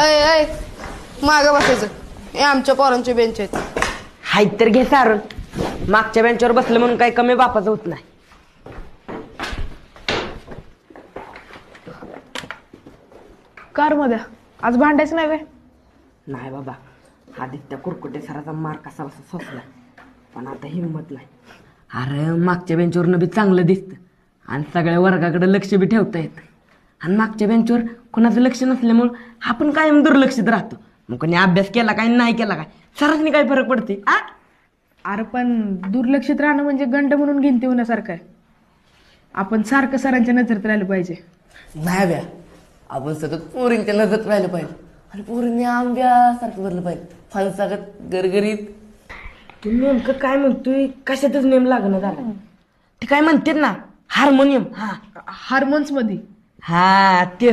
अय अय मागं बसायचं. हे आमच्या पोरांचे बेंच आहेत. हाय तर घे सारण. मागच्या बेंचवर बसलं म्हणून काही कमी बापाचं होत नाही. कार मध्ये आज भांडायचं नाही वे. नाही बाबा, आदित्य कुरकुटे सराचा मार कसा बसा सोसला, पण आता हिंमत नाही. अरे मागच्या बेंचवरनं बी चांगलं दिसतं आणि सगळ्या वर्गाकडे लक्ष बी ठेवता येतं. आणि मागच्या बेंचवर कोणाचं लक्ष नसल्यामुळं आपण कायम दुर्लक्षित राहतो. मग कोणी अभ्यास केला काय नाही केला काय सरांनी काय फरक पडते. अरे पण दुर्लक्षित राहणं म्हणजे गंड म्हणून गिनती होण्यासारखं आहे. आपण सारखं सरांच्या नजरेत राहिलं पाहिजे. नाही ब्या, आपण सतत पोरींच्या नजरेत राहिलं पाहिजे आणि पोरींनी आंब्यासारखं भरलं पाहिजे. फणसागत गरगरीत. तू नेमकं काय म्हणतोय, कशातच नेम लागणं झाला. ते काय म्हणतात ना हार्मोनियम. हार्मोन्स मध्ये हा ते